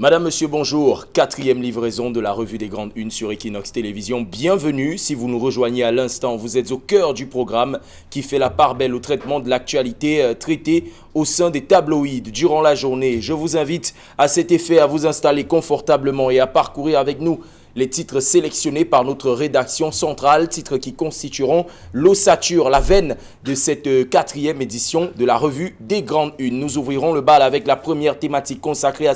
Madame, monsieur, bonjour. 4e livraison de la revue des grandes unes sur Equinox Télévision. Bienvenue. Si vous nous rejoignez à l'instant, vous êtes au cœur du programme qui fait la part belle au traitement de l'actualité traitée au sein des tabloïds durant la journée. Je vous invite à cet effet à vous installer confortablement et à parcourir avec nous les titres sélectionnés par notre rédaction centrale, titres qui constitueront l'ossature, la veine de cette 4e édition de la revue des grandes unes. Nous ouvrirons le bal avec la première thématique consacrée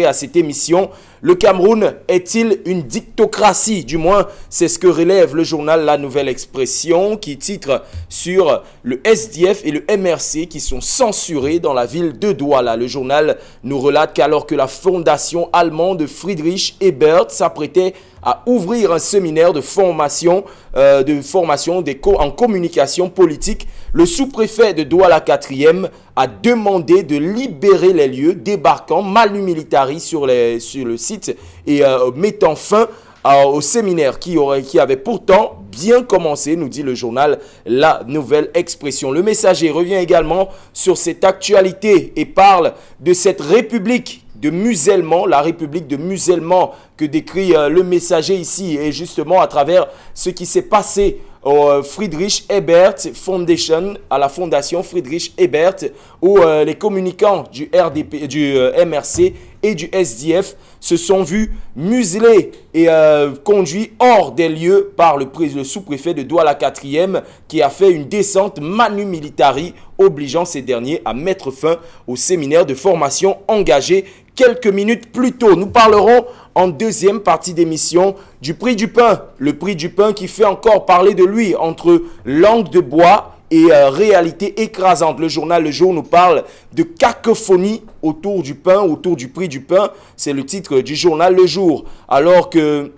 à cette émission. Le Cameroun est-il une dictocratie? Du moins, c'est ce que relève le journal La Nouvelle Expression qui titre sur le SDF et le MRC qui sont censurés dans la ville de Douala. Le journal nous relate qu'alors que la fondation allemande Friedrich Ebert s'apprêtait à ouvrir un séminaire de formation en communication politique, le sous-préfet de Douala 4e a demandé de libérer les lieux, débarquant manu militari sur le site et mettant fin au séminaire qui avait pourtant bien commencé, nous dit le journal La Nouvelle Expression. Le Messager revient également sur cette actualité et parle de cette république de musulmans, la république de musulmans que décrit le Messager ici, et justement à travers ce qui s'est passé au Friedrich Ebert Foundation, à la fondation Friedrich Ebert, où les communicants du MRC et du SDF se sont vus muselés et conduits hors des lieux par le sous-préfet de Douala 4e qui a fait une descente manu militari obligeant ces derniers à mettre fin au séminaire de formation engagé quelques minutes plus tôt. Nous parlerons en deuxième partie d'émission du prix du pain. Le prix du pain qui fait encore parler de lui entre langue de bois et réalité écrasante. Le journal Le Jour nous parle de cacophonie autour du pain, autour du prix du pain. C'est le titre du journal Le Jour. Alors que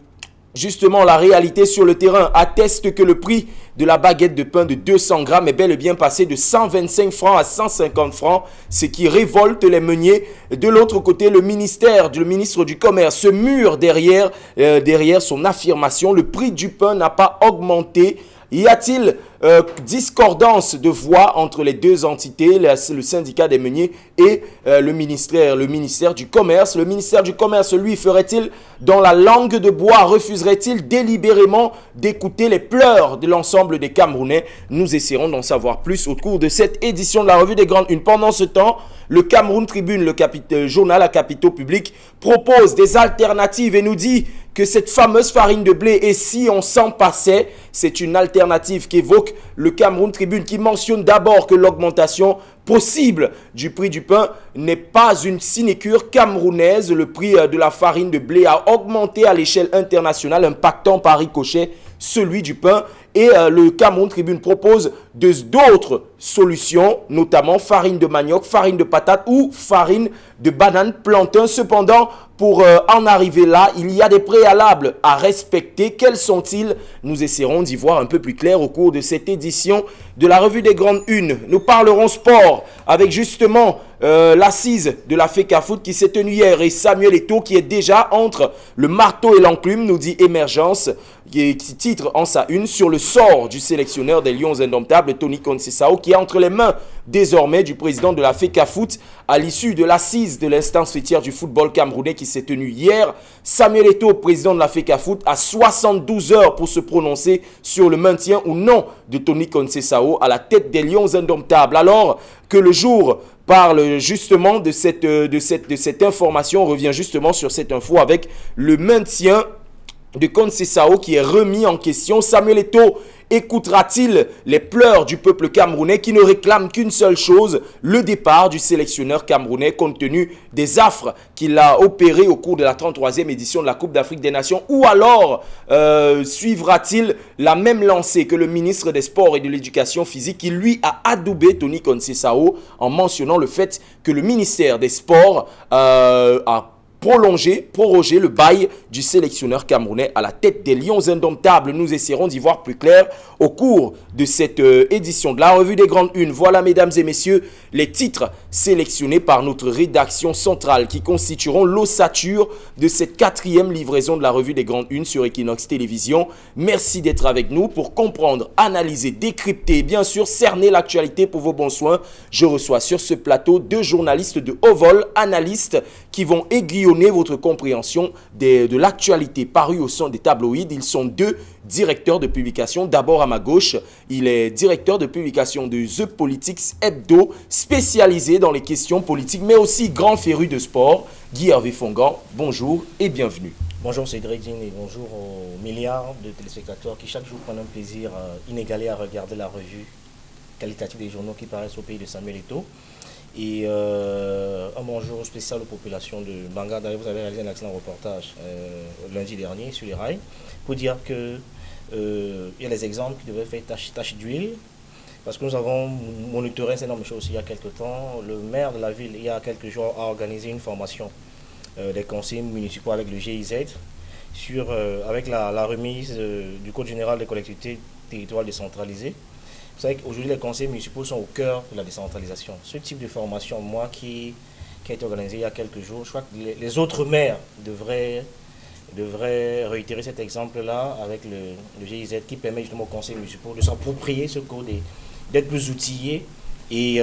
justement la réalité sur le terrain atteste que le prix de la baguette de pain de 200 grammes est bel et bien passé de 125 francs à 150 francs, ce qui révolte les meuniers. De l'autre côté, le ministre du Commerce se mure derrière son affirmation. Le prix du pain n'a pas augmenté. Y a-t-il discordance de voix entre les deux entités, le syndicat des meuniers et le ministère du Commerce? Le ministère du Commerce, lui, ferait-il dans la langue de bois? Refuserait-il délibérément d'écouter les pleurs de l'ensemble des Camerounais? Nous essaierons d'en savoir plus au cours de cette édition de la revue des grandes unes. Pendant ce temps, le Cameroun Tribune, le journal à capitaux publics, propose des alternatives et nous dit que cette fameuse farine de blé, et si on s'en passait, c'est une alternative qu'évoque le Cameroun Tribune, qui mentionne d'abord que l'augmentation possible du prix du pain n'est pas une sinécure camerounaise. Le prix de la farine de blé a augmenté à l'échelle internationale, impactant par ricochet celui du pain. Et le Cameroun Tribune propose d'autres solutions, notamment farine de manioc, farine de patate ou farine de banane plantain. Cependant, pour en arriver là, il y a des préalables à respecter. Quels sont-ils? Nous essaierons d'y voir un peu plus clair au cours de cette édition de la revue des grandes unes. Nous parlerons sport avec justement l'assise de la FECAFOOT qui s'est tenue hier et Samuel Eto'o qui est déjà entre le marteau et l'enclume, nous dit Émergence, qui titre en sa une sur le sort du sélectionneur des Lions indomptables, Tony Conceição, qui est entre les mains désormais du président de la FECAFOOT à l'issue de l'assise de l'instance fêtière du football camerounais qui s'est tenue hier. Samuel Eto'o, président de la FECAFOOT, a 72 heures pour se prononcer sur le maintien ou non de Tony Conceição à la tête des Lions indomptables. Alors que le jour parle justement de cette information, on revient justement sur cette info avec le maintien de Conceição qui est remis en question. Samuel Eto'o écoutera-t-il les pleurs du peuple camerounais qui ne réclame qu'une seule chose, le départ du sélectionneur camerounais compte tenu des affres qu'il a opérées au cours de la 33e édition de la Coupe d'Afrique des Nations? Ou alors suivra-t-il la même lancée que le ministre des Sports et de l'Éducation physique qui lui a adoubé Tony Conceição en mentionnant le fait que le ministère des Sports a proroger le bail du sélectionneur camerounais à la tête des Lions indomptables. Nous essaierons d'y voir plus clair au cours de cette édition de la Revue des Grandes Unes. Voilà, mesdames et messieurs, les titres sélectionnés par notre rédaction centrale qui constitueront l'ossature de cette 4e livraison de la Revue des Grandes Unes sur Equinox Télévision. Merci d'être avec nous pour comprendre, analyser, décrypter et bien sûr cerner l'actualité pour vos bons soins. Je reçois sur ce plateau 2 journalistes de haut vol, analystes qui vont aiguillonner votre compréhension de l'actualité parue au sein des tabloïds. Ils sont 2 directeurs de publication. D'abord à ma gauche, il est directeur de publication de The Politics Hebdo, spécialisé dans les questions politiques, mais aussi grand féru de sport. Guy Hervé Fongan, bonjour et bienvenue. Bonjour Cédric Jean et bonjour aux milliards de téléspectateurs qui chaque jour prennent un plaisir inégalé à regarder la revue qualitative des journaux qui paraissent au pays de Samuel Eto'o. Et un bonjour spécial aux populations de Banga. D'ailleurs, vous avez réalisé un excellent reportage lundi dernier sur les rails pour dire que il y a des exemples qui devaient faire tâche d'huile. Parce que nous avons monitoré cette énorme chose aussi il y a quelques temps. Le maire de la ville, il y a quelques jours, a organisé une formation des conseillers municipaux avec le GIZ avec la remise du Code général des collectivités territoriales décentralisées. Vous savez qu'aujourd'hui, les conseils municipaux sont au cœur de la décentralisation. Ce type de formation, qui a été organisé il y a quelques jours, je crois que les autres maires devraient réitérer cet exemple-là avec le GIZ qui permet justement aux conseils municipaux de s'approprier ce code, d'être plus outillés et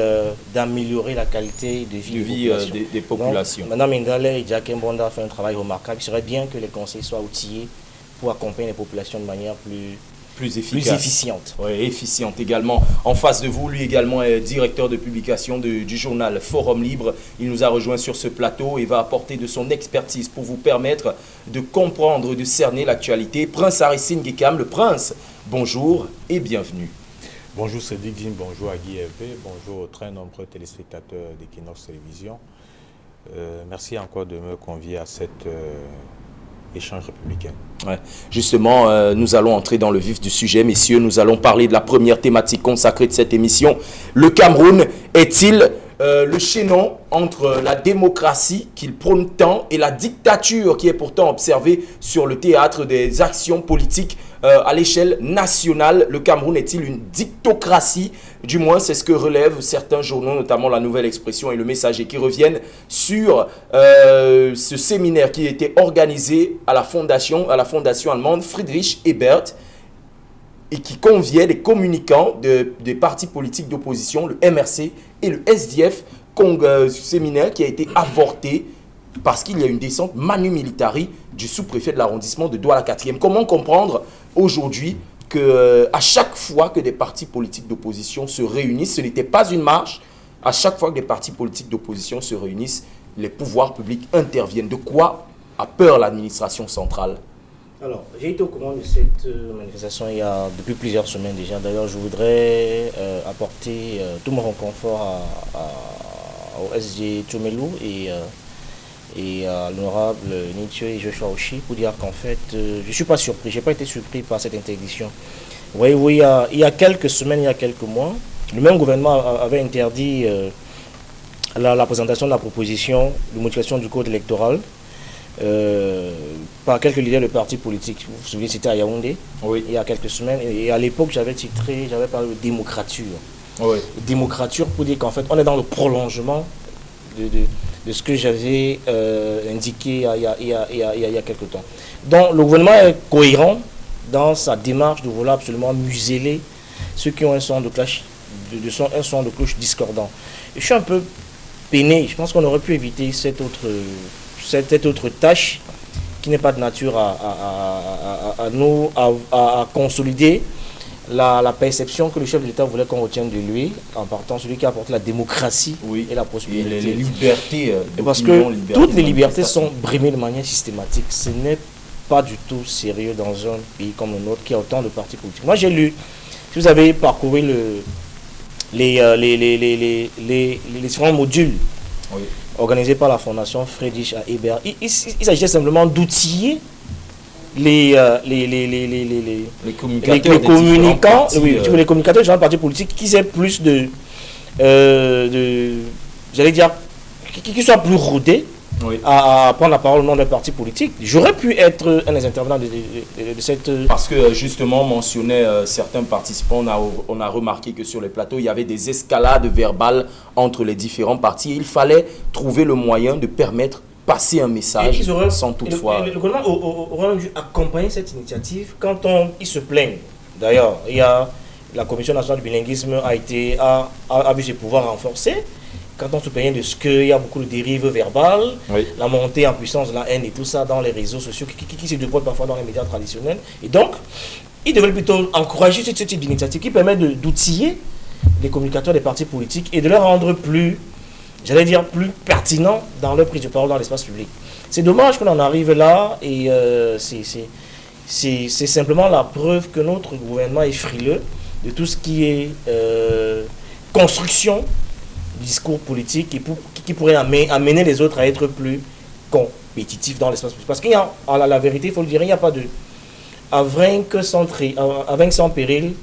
d'améliorer la qualité de vie des populations. Donc, Mme Indale et Jacques Mbonda font un travail remarquable. Il serait bien que les conseils soient outillés pour accompagner les populations de manière plus efficiente. Oui, efficiente également. En face de vous, lui également est directeur de publication du journal Forum Libre. Il nous a rejoint sur ce plateau et va apporter de son expertise pour vous permettre de comprendre, de cerner l'actualité. Prince Aristide Gekam, le prince, bonjour et bienvenue. Bonjour Cédric Jim, bonjour à Guy Hervé, bonjour aux très nombreux téléspectateurs d'Equinox Télévision. Merci encore de me convier à cet échange républicain. Ouais. Justement, nous allons entrer dans le vif du sujet, messieurs. Nous allons parler de la première thématique consacrée de cette émission. Le Cameroun est-il le chaînon entre la démocratie qu'il prône tant et la dictature qui est pourtant observée sur le théâtre des actions politiques à l'échelle nationale? Le Cameroun est-il une dictocratie? Du moins, c'est ce que relèvent certains journaux, notamment La Nouvelle Expression et Le Messager, qui reviennent sur ce séminaire qui a été organisé à la fondation allemande Friedrich Ebert et qui conviait des communicants des partis politiques d'opposition, le MRC et le SDF, séminaire qui a été avorté parce qu'il y a une descente manu militari du sous-préfet de l'arrondissement de Douala 4e. Comment comprendre aujourd'hui qu'à chaque fois que des partis politiques d'opposition se réunissent, ce n'était pas une marche, à chaque fois que des partis politiques d'opposition se réunissent, les pouvoirs publics interviennent? De quoi a peur l'administration centrale? Alors, j'ai été au courant de cette manifestation depuis plusieurs semaines déjà. D'ailleurs, je voudrais apporter tout mon réconfort au SG Tchomelou et à l'honorable Nietzsche et Joshua Oshi pour dire qu'en fait, je ne suis pas surpris, je n'ai pas été surpris par cette interdiction. Vous voyez, il y a quelques semaines, il y a quelques mois, le même gouvernement avait interdit la présentation de la proposition de modification du code électoral par quelques leaders de partis politiques. Vous vous souvenez, c'était à Yaoundé, oui, il y a quelques semaines. Et à l'époque, j'avais parlé de démocrature. Oui. Démocrature pour dire qu'en fait, on est dans le prolongement de ce que j'avais indiqué il y a quelques temps. Donc, le gouvernement est cohérent dans sa démarche de vouloir absolument museler ceux qui ont un son de cloche, un son de cloche discordant. Et je suis un peu peiné. Je pense qu'on aurait pu éviter cette autre tâche qui n'est pas de nature à consolider la perception que le chef de l'État voulait qu'on retienne de lui, en partant celui qui apporte la démocratie, oui, et la prospérité. Et les libertés. Parce que toutes les libertés sont brimées de manière systématique. Ce n'est pas du tout sérieux dans un pays comme le nôtre qui a autant de partis politiques. Moi, j'ai lu, si vous avez parcouru les différents modules, oui, organisé par la fondation Friedrich Ebert. Il s'agissait simplement d'outiller les communicants, les communicateurs de partis politiques qui aient plus j'allais dire, qui soient plus rodés à prendre la parole au nom d'un parti politique. J'aurais pu être un des intervenants de cette... Parce que justement, on mentionnait certains participants, on a remarqué que sur les plateaux, il y avait des escalades verbales entre les différents partis. Il fallait trouver le moyen de permettre passer un message sans toutefois... Le gouvernement aurait dû accompagner cette initiative quand ils se plaignent. D'ailleurs, la Commission nationale du bilinguisme a vu ses pouvoirs renforcés. Quand on se plaignait de ce qu'il y a beaucoup de dérives verbales, la montée en puissance de la haine et tout ça dans les réseaux sociaux qui se dévoilent parfois dans les médias traditionnels. Et donc, ils devraient plutôt encourager ce type d'initiative qui permet d'outiller les communicateurs des partis politiques et de les rendre plus, j'allais dire, plus pertinents dans leur prise de parole dans l'espace public. C'est dommage qu'on en arrive là et c'est simplement la preuve que notre gouvernement est frileux de tout ce qui est construction discours politique qui pourrait amener les autres à être plus compétitifs dans l'espace public. Parce qu'il y a, la vérité, il faut le dire, il n'y a pas de... À vaincre sans péril,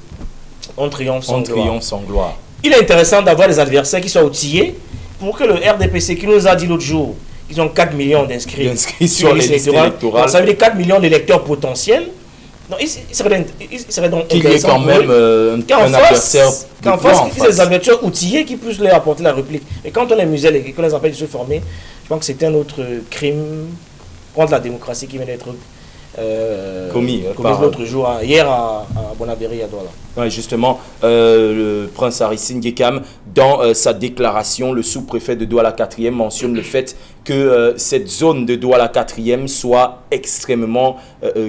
on triomphe sans gloire. Il est intéressant d'avoir des adversaires qui soient outillés pour que le RDPC qui nous a dit l'autre jour qu'ils ont 4 millions d'inscrits sur les listes électorales. Ça veut dire 4 millions d'électeurs potentiels. Non, il serait donc qu'il y ait quand même un adversaire qu'en face, c'est des adversaires outillés qui puissent leur apporter la réplique. Et quand on les muselle et qu'on les empêche de se former, je pense que c'est un autre crime contre la démocratie qui vient d'être commis l'autre jour, hier à Bonabéry, à Douala. Ouais, justement, le prince Harrison Gekam, dans sa déclaration, le sous-préfet de Douala 4e mentionne le fait que cette zone de Douala 4e soit extrêmement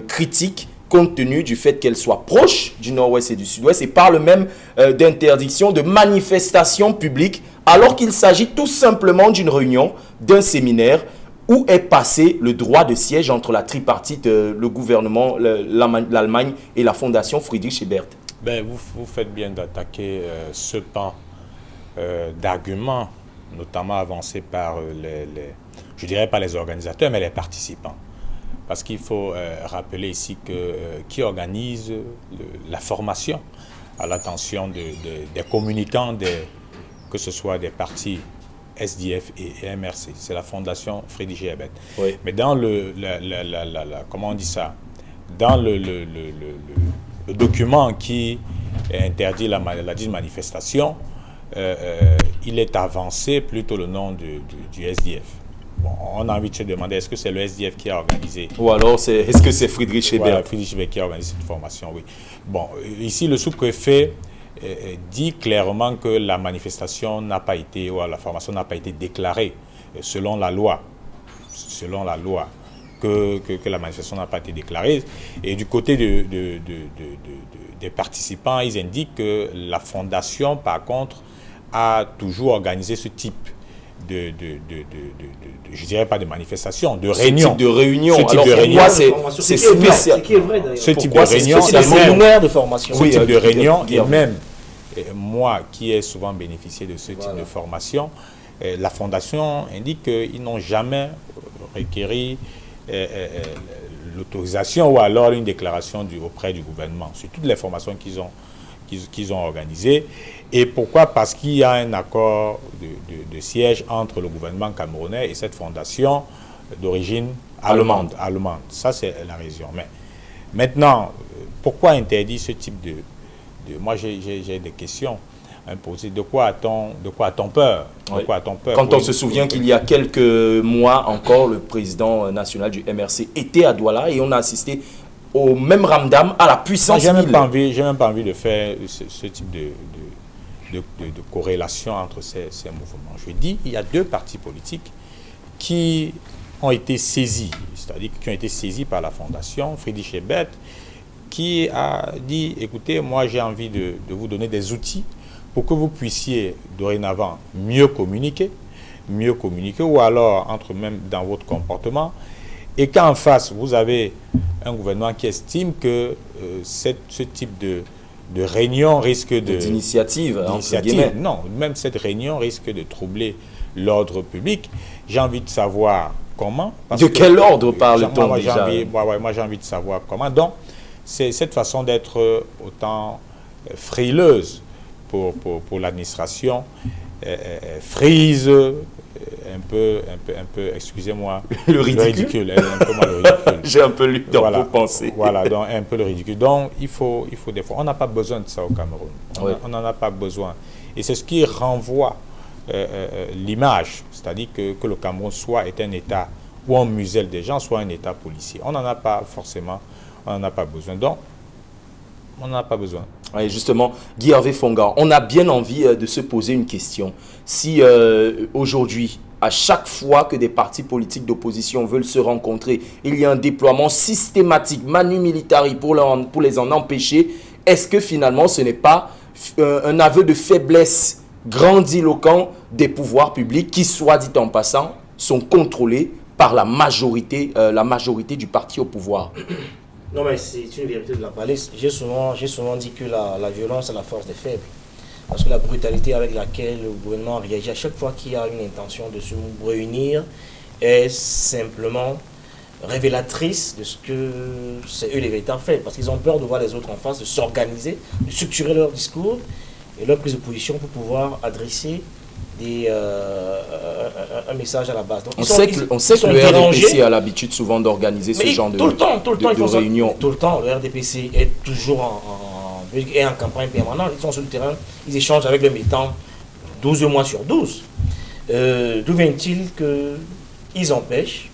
critique, compte tenu du fait qu'elle soit proche du nord-ouest et du sud-ouest, et parle même d'interdiction de manifestations publiques, alors qu'il s'agit tout simplement d'une réunion, d'un séminaire, où est passé le droit de siège entre la tripartite, le gouvernement, l'Allemagne et la fondation Friedrich Ebert. Ben, vous faites bien d'attaquer ce pan d'arguments, notamment avancés par je dirais pas les organisateurs, mais les participants. Parce qu'il faut rappeler ici que qui organise la formation à l'attention des communicants, que ce soit des partis SDF et MRC, c'est la fondation Friedrich Ebert. Oui. Mais dans comment on dit ça, dans le document qui interdit la dite manifestation, il est avancé plutôt le nom du SDF. Bon, on a envie de se demander, est-ce que c'est le SDF qui a organisé? Ou alors, est-ce que c'est Friedrich Ebert? Voilà, Friedrich Ebert qui a organisé cette formation, oui. Bon, ici, le sous-préfet dit clairement que la manifestation n'a pas été, ou la formation n'a pas été déclarée selon la loi. Selon la loi, que la manifestation n'a pas été déclarée. Et du côté des participants, ils indiquent que la fondation, par contre, a toujours organisé ce type je dirais pas de manifestation, de réunion. Ce type de réunion. Ce type de réunion, c'est spécial. Ce type de réunion, c'est des séminaires de formation. Ce type de réunion, et même moi qui ai souvent bénéficié de ce type de formation, la fondation indique qu'ils n'ont jamais requéri l'autorisation ou alors une déclaration auprès du gouvernement sur toutes les formations qu'ils ont organisées. Et pourquoi? Parce qu'il y a un accord de siège entre le gouvernement camerounais et cette fondation d'origine allemande. Ça, c'est la raison. Mais maintenant, pourquoi interdire ce type de... Moi, j'ai des questions à me poser. De quoi a-t-on peur? Quand on se souvient qu'il y a quelques mois encore, le président national du MRC était à Douala et on a assisté au même ramdam, à la puissance. J'ai même pas envie de faire ce type de corrélation entre ces mouvements. Je dis, il y a deux partis politiques qui ont été saisis, c'est-à-dire qui ont été saisis par la fondation Friedrich Ebert, qui a dit, écoutez, moi j'ai envie de vous donner des outils pour que vous puissiez dorénavant mieux communiquer, ou alors entre même dans votre comportement, et qu'en face, vous avez un gouvernement qui estime que ce type de réunion risque d'initiative, non, même cette réunion risque de troubler l'ordre public. J'ai envie de savoir comment. De quel ordre parle-t-on déjà? Moi, j'ai envie de savoir comment. Donc, c'est cette façon d'être autant frileuse pour l'administration, frise excusez-moi, le ridicule. un peu mal le ridicule. J'ai un peu lu dans Voilà, vos pensées. voilà, donc un peu le ridicule. Donc il faut des fois, on n'a pas besoin de ça au Cameroun. On n'en a pas besoin. Et c'est ce qui renvoie l'image, c'est-à-dire que le Cameroun soit est un État où on muselle des gens, soit un État policier. On n'en a pas forcément, on n'en a pas besoin. Donc, on n'en a pas besoin. Oui, justement, Guy Hervé Fonga, on a bien envie de se poser une question. Si aujourd'hui, à chaque fois que des partis politiques d'opposition veulent se rencontrer, il y a un déploiement systématique, manu militari, pour les en empêcher, est-ce que finalement ce n'est pas un aveu de faiblesse grandiloquent des pouvoirs publics qui, soit dit en passant, sont contrôlés par la majorité du parti au pouvoir? Non, mais c'est une vérité de la palisse. J'ai souvent dit que la violence est la force des faibles. Parce que la brutalité avec laquelle le gouvernement réagit à chaque fois qu'il y a une intention de se réunir est simplement révélatrice de ce que c'est eux les véritables faibles. Parce qu'ils ont peur de voir les autres en face, de s'organiser, de structurer leur discours et leur prise de position pour pouvoir adresser un message à la base. Donc, on sait que le RDPC a l'habitude souvent d'organiser ce genre de réunions. Tout le temps, le RDPC est toujours en campagne permanente. Ils sont sur le terrain, ils échangent avec les militants 12 mois sur 12. D'où vient-il qu'ils empêchent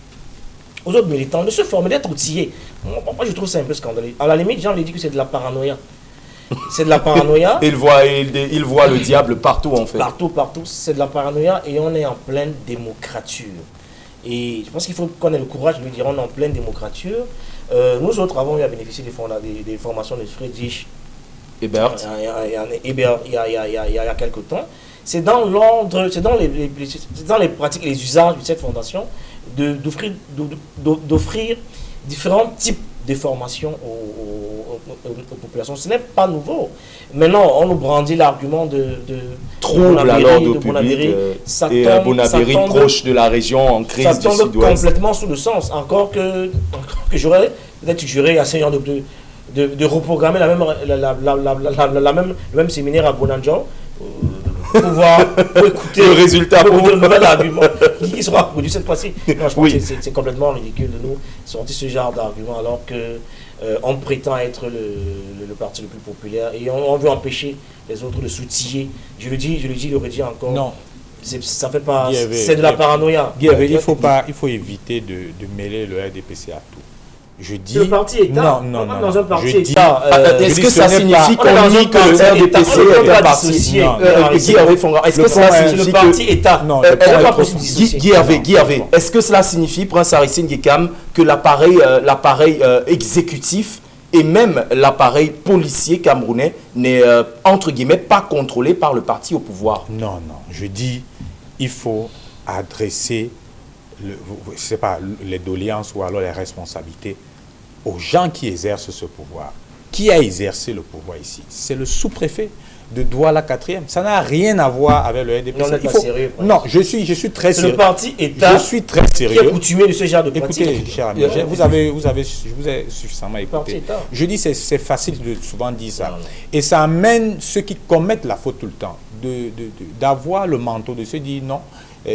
aux autres militants de se former, d'être outillés? Moi, je trouve ça un peu scandaleux. À la limite, Jean lui dit que c'est de la paranoïa. C'est de la paranoïa. Il voit le diable partout, en fait. Partout. C'est de la paranoïa et on est en pleine démocrature. Et je pense qu'il faut qu'on ait le courage de lui dire on est en pleine démocrature. Nous autres avons eu à bénéficier des formations de Friedrich Ebert il y a quelque temps. C'est dans l'ordre, c'est dans les pratiques et les usages de cette fondation d'offrir différents types de formations aux populations. Ce n'est pas nouveau. Maintenant, on nous brandit l'argument de trouble à l'ordre public et Bonabéry proche de la région en crise du Sud-Ouest. Ça tombe complètement sous le sens. Encore que j'aurais peut-être suggéré à ces gens de reprogrammer le même séminaire à Bonanjo pour écouter le résultat pour un nouvel argument qui sera produit cette fois-ci. Je pense que c'est complètement ridicule de nous sortir ce genre d'argument alors que on prétend être le parti le plus populaire et on veut empêcher les autres de s'outiller. Je le redis encore. Non. Ça fait pas. C'est de la paranoïa. Il faut éviter de mêler le RDPC à tout. Je dis. Le parti État. Non. Dans un parti État. Est-ce que ça signifie qu'on nie que le RDPC est un parti? Guy Hervé Fonga, est-ce que cela signifie le parti État? Non. Guy Hervé, est-ce que cela signifie, Prince Aristide Ngekam, que l'appareil exécutif et même l'appareil policier camerounais n'est, entre guillemets, pas contrôlé par le parti au pouvoir? Non. Je dis, il faut adresser les doléances ou alors les responsabilités aux gens qui exercent ce pouvoir. Qui a exercé le pouvoir ici? C'est le sous-préfet de Douala 4e. Ça n'a rien à voir avec le RDPC. Non, je suis très sérieux. C'est le parti État. Je suis très sérieux. Qui est coutumier de ce genre de pratique. Écoutez, cher ami, je vous ai suffisamment écouté. Je dis c'est facile de souvent dire ça. Et ça amène ceux qui commettent la faute tout le temps d'avoir le manteau de se dire non.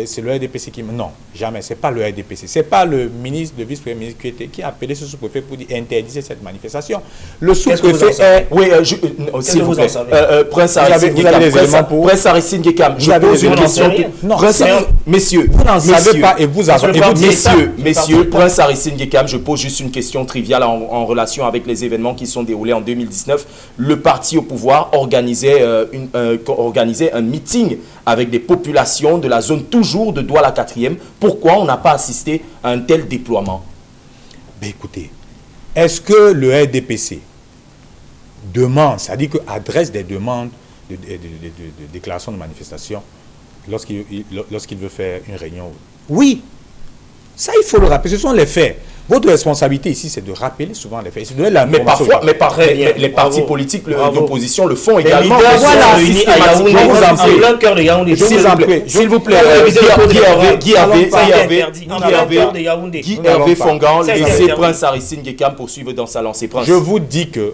C'est le RDPC qui... Non, jamais, ce n'est pas le RDPC. Ce n'est pas le ministre, le vice-premier ministre qui a appelé ce sous-préfet pour dire interdire cette manifestation. Le sous-préfet est... Oui, s'il vous plaît. Prince Aristide Ngekam, je pose une question. Messieurs, vous n'en savez pas et vous avez... Messieurs, Prince Aristide Ngekam, je pose juste une question triviale en relation avec les événements qui sont déroulés en 2019. Le parti au pouvoir organisait un meeting avec des populations de la zone toujours de Douala 4e. Pourquoi on n'a pas assisté à un tel déploiement? Ben écoutez, est-ce que le RDPC demande, c'est-à-dire que adresse des demandes de déclaration de manifestation lorsqu'il veut faire une réunion? Oui, ça il faut le rappeler, ce sont les faits. Votre responsabilité ici, c'est de rappeler souvent les faits. Mais parfois, les partis politiques d'opposition le font également. S'il vous plaît, Guy Hervé Fongan, laissez Prince Aristide Ngekam poursuivre dans sa lancée. Je vous dis que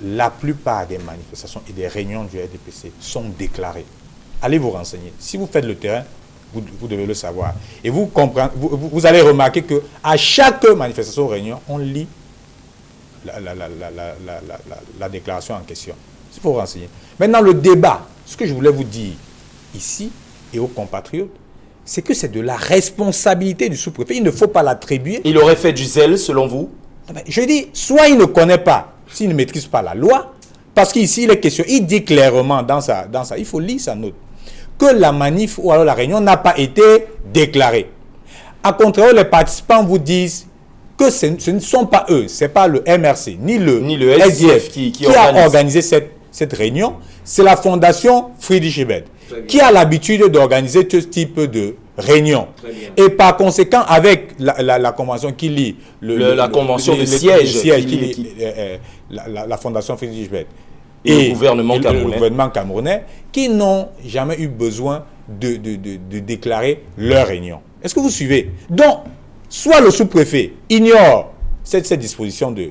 la plupart des manifestations et des réunions du RDPC sont déclarées. allez vous renseigner. Si vous faites le terrain, vous devez le savoir. Et vous comprenez, vous allez remarquer qu'à chaque manifestation ou réunion, on lit la déclaration en question. Il faut renseigner. Maintenant, le débat, ce que je voulais vous dire ici et aux compatriotes, c'est que c'est de la responsabilité du sous-préfet. Il ne faut pas l'attribuer. Il aurait fait du zèle, selon vous? Je dis, soit il ne connaît pas, s'il ne maîtrise pas la loi, parce qu'ici, il est question, il dit clairement dans sa, il faut lire sa note, que la manif ou alors la réunion n'a pas été déclarée. A contraire, les participants vous disent que ce ne sont pas eux, ce n'est pas le MRC, ni le SDF qui a organisé cette réunion, c'est la fondation Friedrich Ebert qui a l'habitude d'organiser ce type de réunion. Et par conséquent, avec la convention qui lie la convention de siège la fondation Friedrich Ebert et le gouvernement camerounais, qui n'ont jamais eu besoin de déclarer leur réunion. Est-ce que vous suivez? Donc, soit le sous-préfet ignore cette disposition de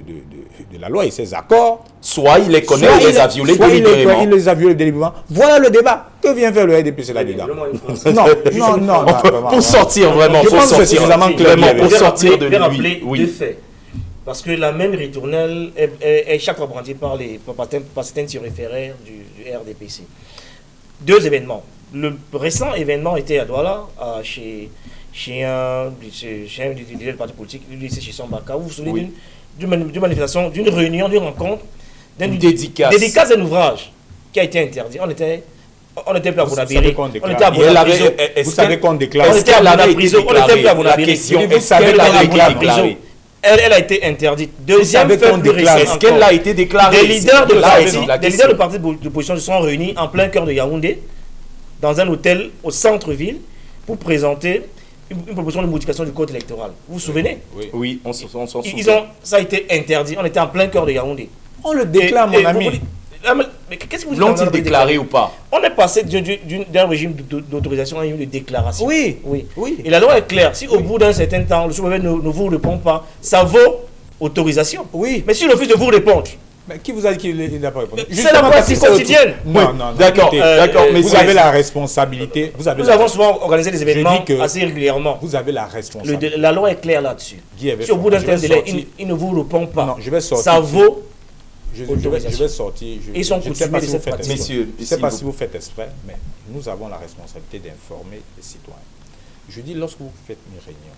la loi et ses accords, soit il les connaît et les a violés délibérément. Il les a violés délibérément. Voilà le débat. Que vient faire le RDPC là-dedans? Non. Pour sortir vraiment, pour sortir de lui. Oui. Parce que la même ritournelle est chaque fois brandie par certains surréféraires du RDPC. Deux événements. Le récent événement était à Douala, chez un du parti politique, chez Sambaka. Vous vous souvenez d'une manifestation, d'une réunion, d'une rencontre, d'une dédicace d'un ouvrage qui a été interdit. On était plus à Bounabiri. On était à Bounabiri. Vous savez qu'on déclare. On était à Bounabiri. On était plus à Bounabiri. Est-ce qu'elle a été déclarée? Elle a été interdite. Deuxième fait plus récent. Est-ce qu'elle a été déclarée? Des leaders de partis d'opposition se sont réunis en plein cœur de Yaoundé, dans un hôtel au centre-ville, pour présenter une proposition de modification du code électoral. Vous vous souvenez? Oui, on s'en souvient. Ça a été interdit. On était en plein cœur de Yaoundé. On le déclare, mon ami. Mais qu'est-ce que vous l'ont-ils déclaré ou pas? On est passé d'un régime d'autorisation à un régime de déclaration. Oui. Et la loi est claire. Si au bout d'un certain temps, le sous-préfet ne vous répond pas, ça vaut autorisation. Oui. Mais s'il refuse de vous répondre, mais qui vous a dit qu'il n'a pas répondu? C'est la pratique quotidienne. Non. D'accord. Mais vous avez la responsabilité. Nous avons souvent organisé des événements assez régulièrement. Vous avez la responsabilité. La loi est claire là-dessus. Si au bout d'un certain délai, il ne vous répond pas, non, je vais sortir. Ça vaut je vais sortir. Ils sont coutumés de cette pratique. Messieurs, je ne sais pas si vous faites exprès, mais nous avons la responsabilité d'informer les citoyens. Je dis, lorsque vous faites une réunion,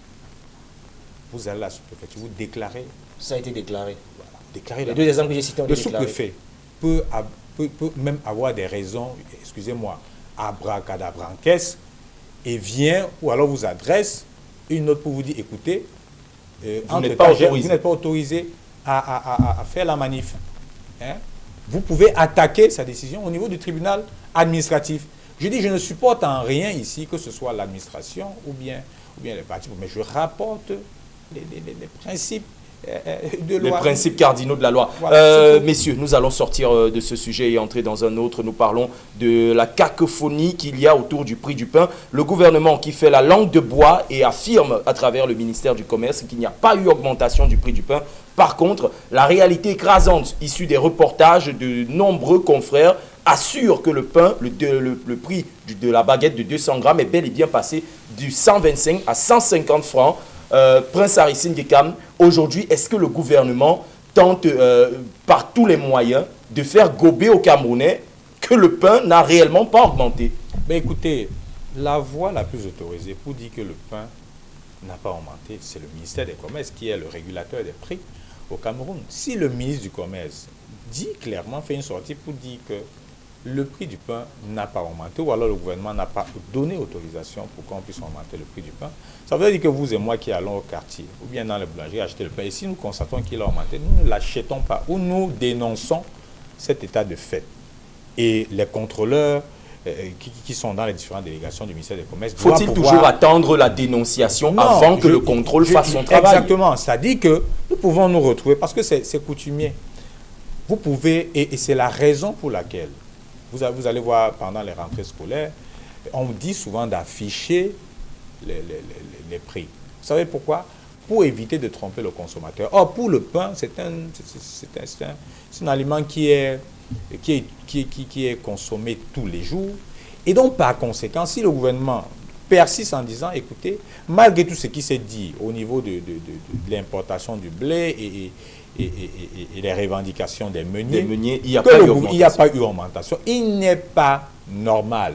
vous allez à la sous-préfecture, vous déclarez. Ça a été déclaré. Voilà, déclarez. Les deux exemples que j'ai cités ont été déclarés. Le sous-préfet peut même avoir des raisons, excusez-moi, abracadabranquesques, et vient, ou alors vous adresse une note pour vous dire, écoutez, vous n'êtes pas autorisé à faire la manif. Hein? Vous pouvez attaquer sa décision au niveau du tribunal administratif. Je dis, je ne supporte en rien ici, que ce soit l'administration ou bien les partis, mais je rapporte les principes de loi. Les principes cardinaux de la loi. Voilà, messieurs, nous allons sortir de ce sujet et entrer dans un autre. Nous parlons de la cacophonie qu'il y a autour du prix du pain. Le gouvernement qui fait la langue de bois et affirme à travers le ministère du Commerce qu'il n'y a pas eu augmentation du prix du pain. Par contre, la réalité écrasante issue des reportages de nombreux confrères assure que le pain, le prix de la baguette de 200 grammes est bel et bien passé du 125 à 150 francs. Prince Harrison Gekam, aujourd'hui, est-ce que le gouvernement tente par tous les moyens de faire gober aux Camerounais que le pain n'a réellement pas augmenté? Mais écoutez, la voie la plus autorisée pour dire que le pain n'a pas augmenté, c'est le ministère des Commerces qui est le régulateur des prix au Cameroun. Si le ministre du Commerce dit clairement, fait une sortie pour dire que le prix du pain n'a pas augmenté, ou alors le gouvernement n'a pas donné autorisation pour qu'on puisse augmenter le prix du pain, ça veut dire que vous et moi qui allons au quartier, ou bien dans les boulangeries acheter le pain, et si nous constatons qu'il a augmenté, nous ne l'achetons pas, ou nous dénonçons cet état de fait. Et les contrôleurs qui sont dans les différentes délégations du ministère des Commerces doivent Faut-il toujours attendre la dénonciation avant que le contrôle fasse son travail? Exactement, c'est-à-dire que nous pouvons nous retrouver, parce que c'est coutumier. Vous pouvez, et c'est la raison pour laquelle vous allez voir pendant les rentrées scolaires, on dit souvent d'afficher les prix. Vous savez pourquoi? Pour éviter de tromper le consommateur. Or, pour le pain, c'est un aliment qui est consommé tous les jours Et donc, par conséquent, si le gouvernement persiste en disant, écoutez, malgré tout ce qui s'est dit au niveau de l'importation du blé et les revendications des meuniers, il n'y a pas eu augmentation. Il n'est pas normal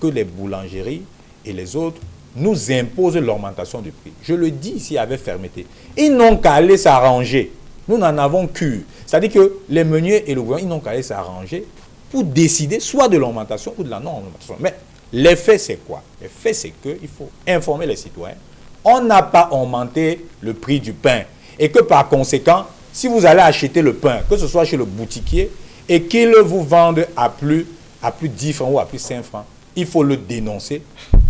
que les boulangeries et les autres nous imposent l'augmentation du prix. Je le dis ici avec fermeté. Ils n'ont qu'à aller s'arranger. Nous n'en avons qu'une. C'est-à-dire que les meuniers et le gouvernement, ils n'ont qu'à aller s'arranger pour décider soit de l'augmentation ou de la non-augmentation. Mais l'effet, c'est quoi? L'effet, c'est qu'il faut informer les citoyens. On n'a pas augmenté le prix du pain. Et que par conséquent, si vous allez acheter le pain, que ce soit chez le boutiquier, et qu'il vous vende à plus 10 francs ou à plus 5 francs, il faut le dénoncer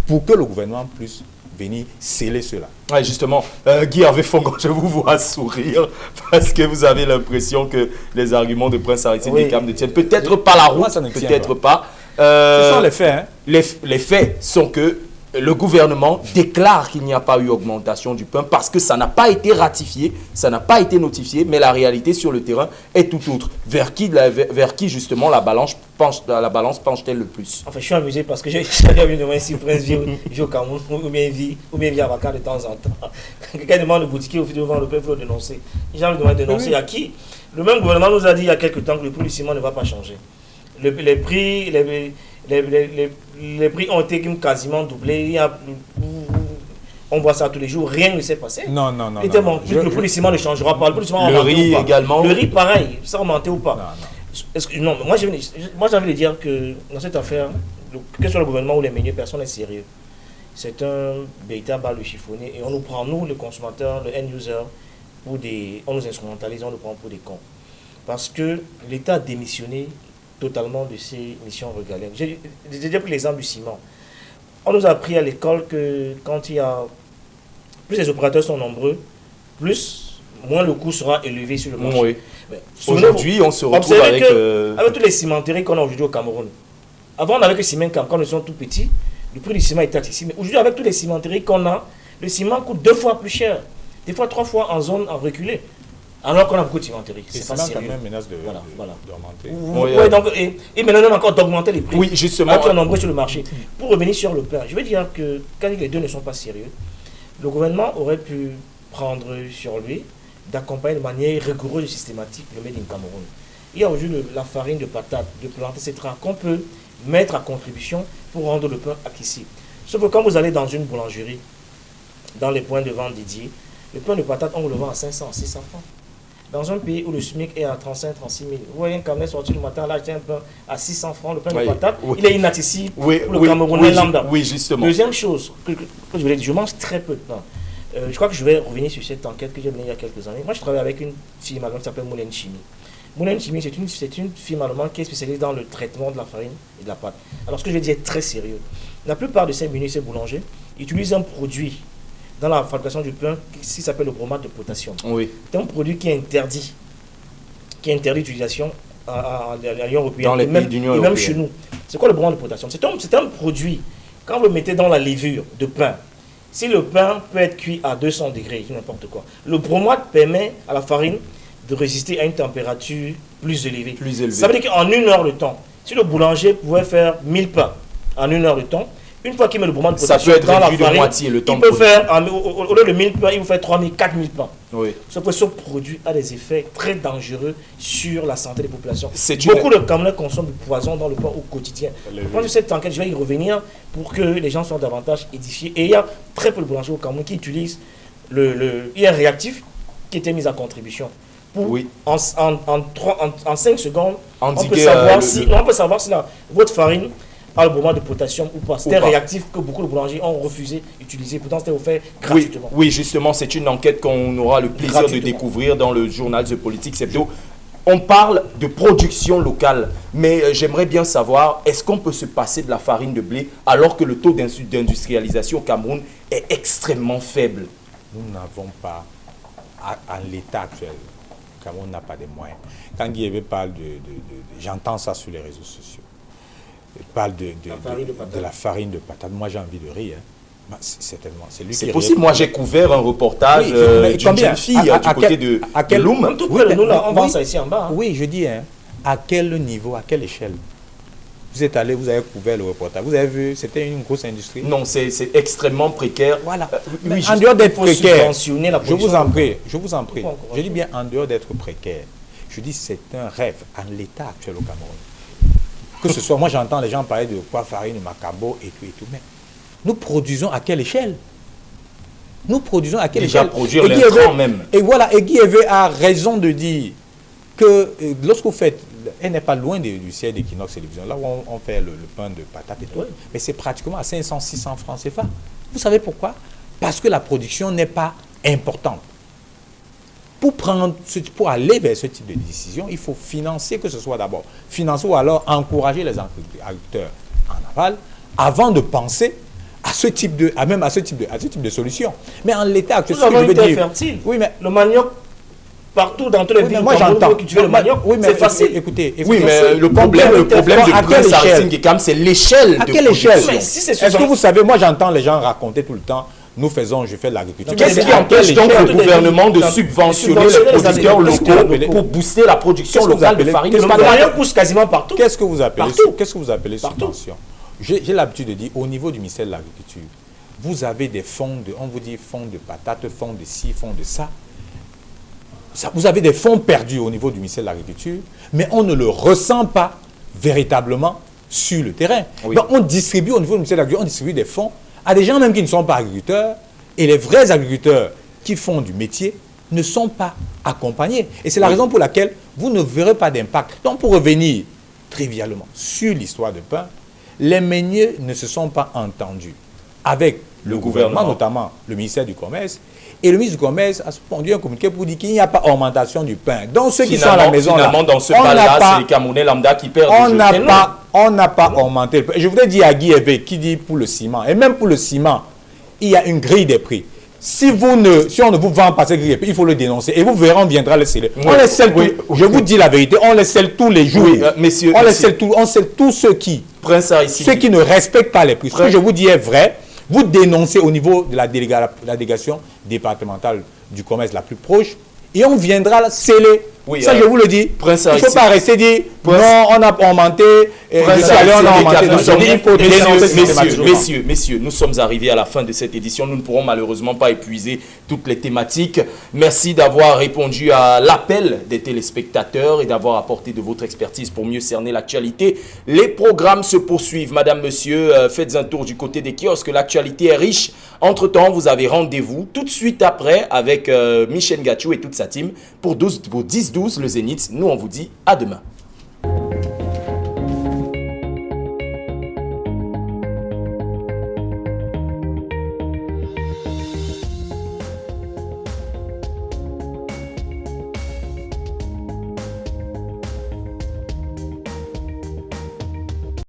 pour que le gouvernement puisse venir sceller cela. Ouais, justement, Guy Hervé Fongo, je vous vois sourire parce que vous avez l'impression que les arguments de Prince Aristide Dekam ne tiennent peut-être pas la route, peut-être pas. Ce sont les faits. Hein? Les faits sont que le gouvernement déclare qu'il n'y a pas eu augmentation du pain parce que ça n'a pas été ratifié, ça n'a pas été notifié, mais la réalité sur le terrain est tout autre. Vers qui justement la balance penche-t-elle le plus? Enfin, je suis amusé parce que j'ai vu demander si Prince vit au Cameroun ou bien vit à Dakar de temps en temps. Quelqu'un demande le boutiquier au devant le peuple, il faut le dénoncer. Les gens lui demandent de dénoncer à qui? Le même gouvernement nous a dit il y a quelques temps que le prix du ciment ne va pas changer. Les prix ont été quasiment doublés. On voit ça tous les jours, rien ne s'est passé. Non. Le prix du ciment ne changera pas. Le riz également. Le riz, pareil. Ça a augmenté ou pas? Non. Moi, j'ai envie de dire que dans cette affaire, que ce soit le gouvernement ou les meuniers, personne n'est sérieux. C'est un véritable bal de chiffonnier et on nous prend, nous, les consommateurs, le end-user, on nous instrumentalise, on nous prend pour des cons. Parce que l'État a démissionné totalement de ses missions régaliennes. J'ai déjà pris l'exemple du ciment. On nous a appris à l'école que quand il y a plus les opérateurs sont nombreux, moins le coût sera élevé sur le marché. Oui. Aujourd'hui, on se retrouve avec toutes les cimenteries qu'on a aujourd'hui au Cameroun. Avant, on avait que Cimencam, quand nous sommes tout petits, le prix du ciment était accessible. Mais aujourd'hui, avec toutes les cimenteries qu'on a, le ciment coûte 2 fois plus cher, des fois 3 fois en zone en reculé. Alors qu'on a beaucoup de cimenteries. C'est pas sérieux. Quand même menace d'augmenter. Et maintenant, encore d'augmenter les prix. Oui, justement. Ils sont nombreux sur le marché. Pour revenir sur le pain, je veux dire que quand les deux ne sont pas sérieux, le gouvernement aurait pu prendre sur lui d'accompagner de manière rigoureuse et systématique le Made in Cameroun. Il y a aujourd'hui la farine de patate, de plantain, etc. qu'on peut mettre à contribution pour rendre le pain accessible. Sauf que quand vous allez dans une boulangerie, dans les points de vente dédiés, le pain de patate, on vous le vend à 500, 600 francs. Dans un pays où le SMIC est à 35, 36 000, vous voyez un Camerounais sorti le matin, là, acheter un pain à 600 francs, le pain de patate, il est inaccessible pour le Camerounais lambda. Oui, justement. Deuxième chose, que je voulais dire, je mange très peu de pain. Je crois que je vais revenir sur cette enquête que j'ai menée il y a quelques années. Moi, je travaille avec une firme allemande qui s'appelle Moulin Chimie. Moulin Chimie, c'est une firme allemande qui est spécialisée dans le traitement de la farine et de la pâte. Alors, ce que je vais dire est très sérieux. La plupart de ces meuniers, ces boulangers, utilisent un produit dans la fabrication du pain qui s'appelle le bromate de potassium. Oui. C'est un produit qui est interdit d'utilisation à l'Union européenne. Dans les pays d'Union européenne. Et même chez nous. C'est quoi le bromate de potassium? C'est un produit, quand vous le mettez dans la levure de pain, si le pain peut être cuit à 200 degrés, n'importe quoi, le bromate permet à la farine de résister à une température plus élevée. Ça veut dire qu'en 1 heure de temps, si le boulanger pouvait faire 1000 pains en 1 heure de temps, une fois qu'il met le bromate de potassium dans la farine, moitié, le temps il peut faire, au lieu de 1000 pains, il vous fait 3000, 4000 pains. Oui. Ce produit a des effets très dangereux sur la santé des populations. Beaucoup de Camerounais consomment du poison dans le pain au quotidien. Je pense que cette enquête, je vais y revenir pour que les gens soient davantage édifiés. Et il y a très peu de boulangers au Cameroun qui utilisent il y a un réactif qui était mis à contribution. En 5 secondes, on peut savoir si votre farine a le bromate de potassium ou pas. C'est un réactif que beaucoup de boulangers ont refusé d'utiliser. Pourtant, c'était offert gratuitement. Oui, justement, c'est une enquête qu'on aura le plaisir de découvrir dans le journal The Politics Hebdo. On parle de production locale, mais j'aimerais bien savoir, est-ce qu'on peut se passer de la farine de blé alors que le taux d'industrialisation au Cameroun est extrêmement faible? Nous n'avons pas, en l'état actuel, le Cameroun n'a pas de moyens. Quand Guy parle j'entends ça sur les réseaux sociaux. Il parle de la farine de patate. Moi, j'ai envie de rire. Hein. C'est possible. Moi, j'ai couvert un reportage d'une jeune fille du côté de Loum. Même tout près de nous, là, on vend ça ici en bas. Hein. Oui, je dis, hein, à quel niveau, à quelle échelle? Vous êtes allé, vous avez couvert le reportage. Vous avez vu, c'était une grosse industrie. Non, c'est extrêmement précaire. Voilà. Oui, En dehors d'être précaire, je vous vous en prie. Je dis bien en dehors d'être précaire. Je dis c'est un rêve en l'état actuel au Cameroun. Que ce soit, moi j'entends les gens parler de quoi farine, macabo et tout. Mais nous produisons à quelle échelle? Nous produisons à quelle Déjà échelle? produire l'intrant même. Et voilà, et Guy Evé a raison de dire que lorsque vous faites, elle n'est pas loin du siège d'Equinox Télévision, là où on fait le pain de patate et tout, mais c'est pratiquement à 500, 600 francs CFA. Vous savez pourquoi? Parce que la production n'est pas importante. Pour aller vers ce type de décision, il faut financer, que ce soit d'abord financer ou alors encourager les agriculteurs en aval avant de penser à ce type de solution. Mais en l'état actuel, nous avons une terre fertile. Oui, mais le manioc, partout dans tous les villes, moi j'entends cultiver le manioc, c'est facile. Écoutez, oui, mais le problème de Prince Aristide Gekam, c'est l'échelle de production. Est-ce que vous savez, moi j'entends les gens raconter tout le temps, je fais de l'agriculture. Qu'est-ce qui empêche donc le gouvernement de subventionner les producteurs locaux pour booster la production locale de farine? Le manioc pousse quasiment partout. Qu'est-ce que vous appelez subvention? J'ai l'habitude de dire, au niveau du ministère de l'Agriculture, vous avez des fonds, on vous dit fonds de patates, fonds de ci, fonds de ça. Vous avez des fonds perdus au niveau du ministère de l'Agriculture, mais on ne le ressent pas véritablement sur le terrain. Oui. Donc on distribue au niveau du ministère de l'Agriculture, on distribue des fonds à des gens même qui ne sont pas agriculteurs, et les vrais agriculteurs qui font du métier ne sont pas accompagnés. Et c'est la raison pour laquelle vous ne verrez pas d'impact. Donc pour revenir trivialement sur l'histoire de pain, les meuniers ne se sont pas entendus avec le gouvernement, notamment le ministère du Commerce. Et le ministre du Commerce a pondu un communiqué pour dire qu'il n'y a pas augmentation du pain. Donc ceux qui sont à la maison, finalement, dans ce bal-là, c'est les Camerounais lambda qui perdent. On n'a pas augmenté le pain. Je voudrais dire à Guy Evé, qui dit pour le ciment, et même pour le ciment, il y a une grille des prix. Si on ne vous vend pas cette grille des prix, il faut le dénoncer. Et vous verrez, on viendra le sceller. Oui, on les scelle je vous dis la vérité, on les scelle tous les jours. Oui, messieurs, on scelle tous ceux qui ne respectent pas les prix. Ce que je vous dis est vrai. Vous dénoncez au niveau de la délégation départementale du commerce la plus proche et on viendra sceller. Oui, ça, je vous le dis. Il ne faut pas rester dire non, on a augmenté. Messieurs, nous sommes arrivés à la fin de cette édition. Nous ne pourrons malheureusement pas épuiser toutes les thématiques. Merci d'avoir répondu à l'appel des téléspectateurs et d'avoir apporté de votre expertise pour mieux cerner l'actualité. Les programmes se poursuivent. Madame, monsieur, faites un tour du côté des kiosques. L'actualité est riche. Entre-temps, vous avez rendez-vous tout de suite après avec Michel Gachou et toute sa team pour 10-12 le Zénith. Nous, on vous dit à demain.